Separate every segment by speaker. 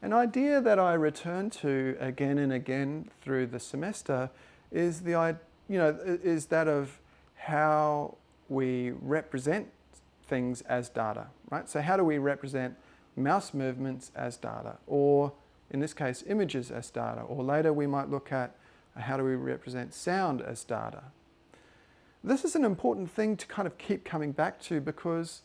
Speaker 1: An idea that I return to again and again through the semester is is that of how we represent things as data, right? So how do we represent mouse movements as data, or in this case, images as data, or later we might look at how do we represent sound as data. This is an important thing to kind of keep coming back to because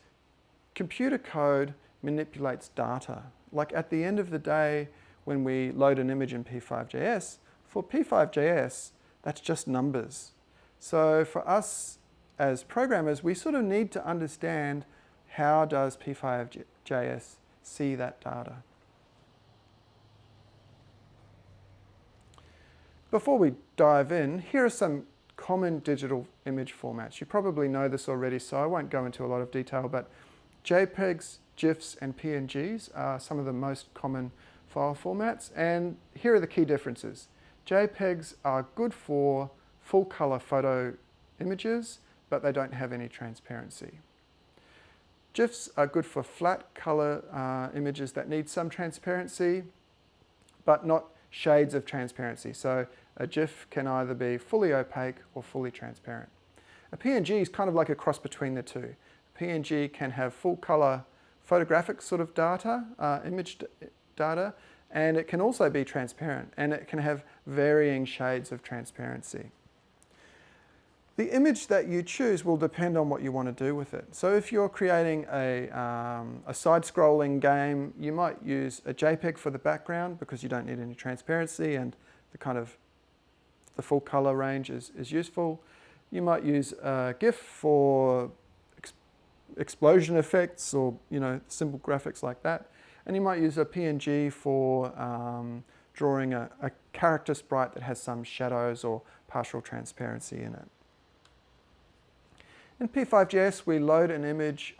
Speaker 1: computer code manipulates data. Like at the end of the day, when we load an image in P5.js, for P5.js, that's just numbers. So for us as programmers, we sort of need to understand how does P5.js see that data. Before we dive in, here are some common digital image formats. You probably know this already, so I won't go into a lot of detail, but JPEGs, GIFs, and PNGs are some of the most common file formats, and here are the key differences. JPEGs are good for full color photo images, but they don't have any transparency. GIFs are good for flat color images that need some transparency, but not shades of transparency. So a GIF can either be fully opaque or fully transparent. A PNG is kind of like a cross between the two. PNG can have full color photographic sort of data, image data, and it can also be transparent, and it can have varying shades of transparency. The image that you choose will depend on what you want to do with it. So if you're creating a side-scrolling game, you might use a JPEG for the background because you don't need any transparency and the full color range is useful. You might use a GIF for explosion effects or simple graphics like that. And you might use a PNG for drawing a character sprite that has some shadows or partial transparency in it. In P5.js, we load an image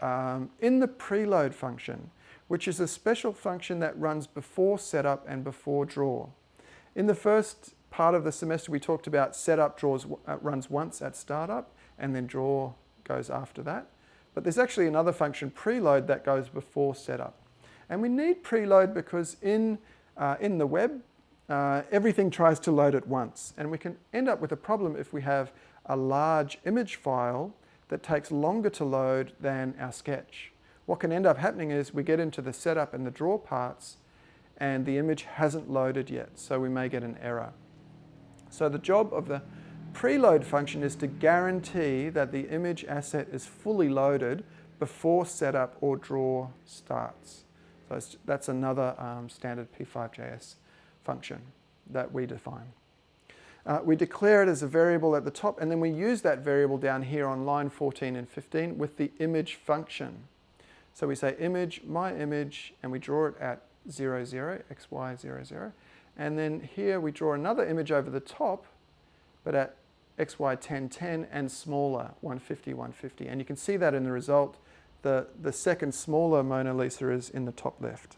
Speaker 1: in the preload function, which is a special function that runs before setup and before draw. In the first part of the semester, we talked about setup runs once at startup, and then draw goes after that. But there's actually another function, preload, that goes before setup. And we need preload because in the web, everything tries to load at once. And we can end up with a problem if we have a large image file that takes longer to load than our sketch. What can end up happening is we get into the setup and the draw parts and the image hasn't loaded yet, so we may get an error. So the job of the preload function is to guarantee that the image asset is fully loaded before setup or draw starts. So that's another standard P5.js function that we define. We declare it as a variable at the top, and then we use that variable down here on line 14 and 15 with the image function. So we say image, my image, and we draw it at 0, 0, xy 0, 0. And then here we draw another image over the top, but at xy 10, 10 and smaller, 150, 150. And you can see that in the result. The second smaller Mona Lisa is in the top left.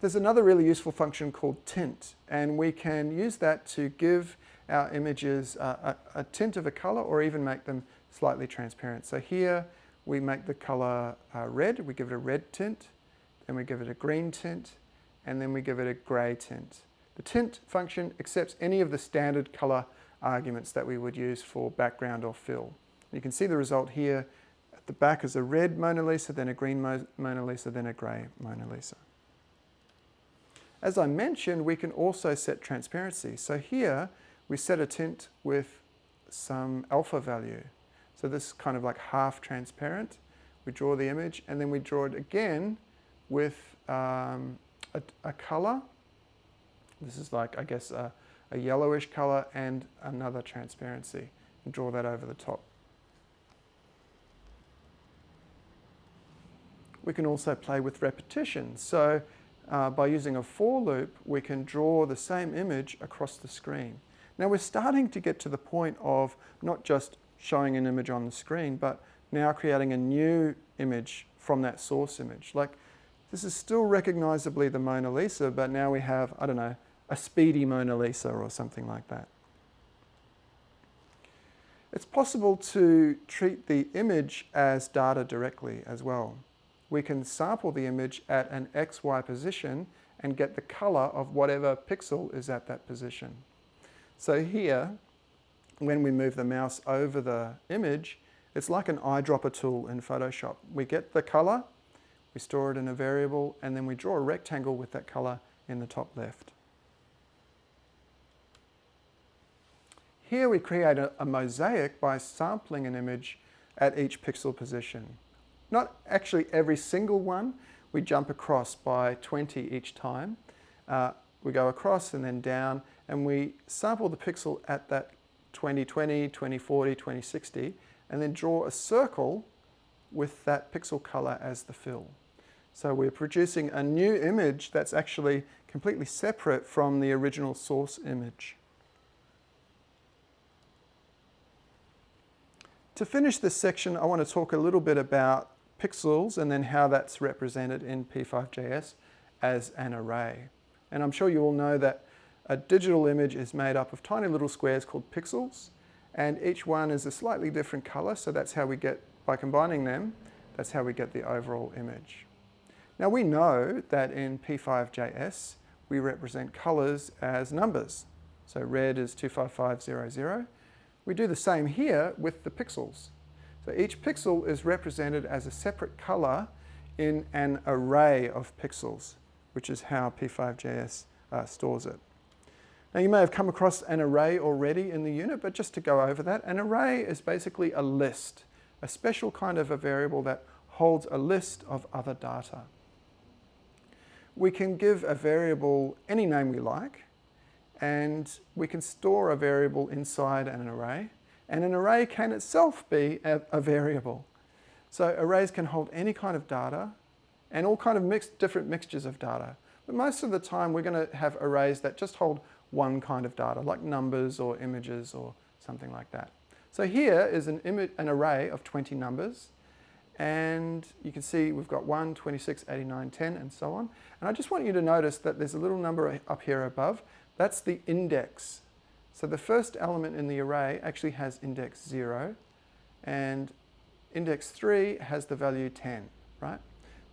Speaker 1: There's another really useful function called tint, and we can use that to give our images a tint of a color or even make them slightly transparent. So here we make the color red, we give it a red tint, then we give it a green tint, and then we give it a gray tint. The tint function accepts any of the standard color arguments that we would use for background or fill. You can see the result here. At the back is a red Mona Lisa, then a green Mona Lisa, then a gray Mona Lisa. As I mentioned, we can also set transparency. So here we set a tint with some alpha value. So this is kind of like half transparent. We draw the image and then we draw it again with a color. This is like, I guess, a yellowish color and another transparency. And draw that over the top. We can also play with repetition. So by using a for loop, we can draw the same image across the screen. Now we're starting to get to the point of not just showing an image on the screen, but now creating a new image from that source image. Like, this is still recognizably the Mona Lisa, but now we have, I don't know, a speedy Mona Lisa or something like that. It's possible to treat the image as data directly as well. we can sample the image at an XY position and get the color of whatever pixel is at that position. So here, when we move the mouse over the image, it's like an eyedropper tool in Photoshop. We get the color, we store it in a variable, and then we draw a rectangle with that color in the top left. Here we create a mosaic by sampling an image at each pixel position. Not actually every single one, we jump across by 20 each time. We go across and then down, and we sample the pixel at that 2020, 2040, 2060, and then draw a circle with that pixel color as the fill. So we're producing a new image that's actually completely separate from the original source image. To finish this section, I want to talk a little bit about pixels and then how that's represented in P5.js as an array. And I'm sure you all know that a digital image is made up of tiny little squares called pixels, and each one is a slightly different color, so that's how we get, by combining them, that's how we get the overall image. Now we know that in P5.js we represent colors as numbers. So red is 25500. We do the same here with the pixels. So each pixel is represented as a separate color in an array of pixels, which is how P5.js stores it. Now you may have come across an array already in the unit, but just to go over that, an array is basically a list, a special kind of a variable that holds a list of other data. We can give a variable any name we like, and we can store a variable inside an array, and an array can itself be a variable. So arrays can hold any kind of data and all kind of different mixtures of data. But most of the time we're going to have arrays that just hold one kind of data, like numbers or images or something like that. So here is an array of 20 numbers, and you can see we've got 1, 26, 89, 10, and so on. And I just want you to notice that there's a little number up here above. That's the index. So the first element in the array actually has index 0, and index 3 has the value 10, right?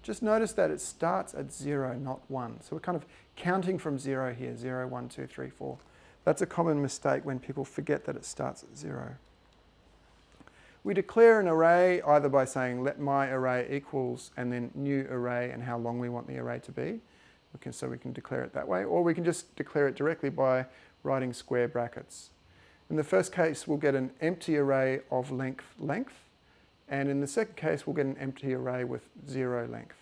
Speaker 1: Just notice that it starts at 0, not 1. So we're kind of counting from 0 here, 0, 1, 2, 3, 4. That's a common mistake when people forget that it starts at 0. We declare an array either by saying let my array equals and then new array and how long we want the array to be. So we can declare it that way, or we can just declare it directly by writing square brackets. In the first case, we'll get an empty array of length, and in the second case, we'll get an empty array with 0 length.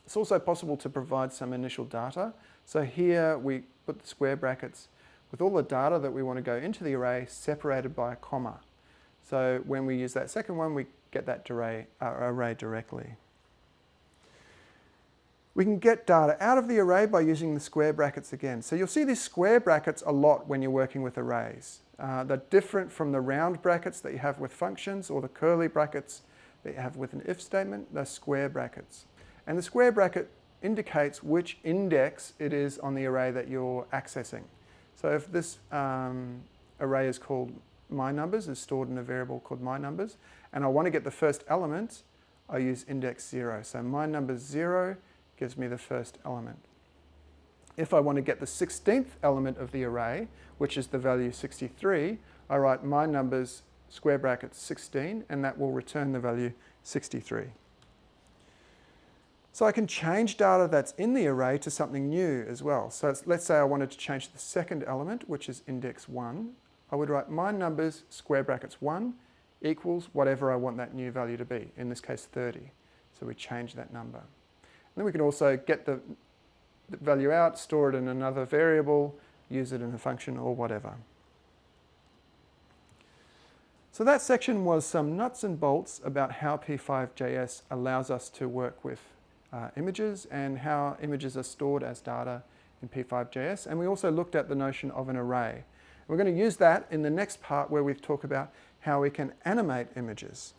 Speaker 1: It's also possible to provide some initial data. So here we put the square brackets with all the data that we want to go into the array separated by a comma. So when we use that second one, we get that array directly. We can get data out of the array by using the square brackets again. So you'll see these square brackets a lot when you're working with arrays. They're different from the round brackets that you have with functions or the curly brackets that you have with an if statement. They're square brackets. And the square bracket indicates which index it is on the array that you're accessing. So if this array is called myNumbers, is stored in a variable called myNumbers, and I want to get the first element, I use index 0. So myNumbers 0 gives me the first element. If I want to get the 16th element of the array, which is the value 63, I write myNumbers square brackets 16, and that will return the value 63. So I can change data that's in the array to something new as well. So let's say I wanted to change the second element, which is index 1. I would write myNumbers square brackets 1 equals whatever I want that new value to be, in this case 30. So we change that number. And then we can also get the value out, store it in another variable, use it in a function or whatever. So that section was some nuts and bolts about how P5.js allows us to work with images and how images are stored as data in P5.js. And we also looked at the notion of an array. We're going to use that in the next part where we talk about how we can animate images.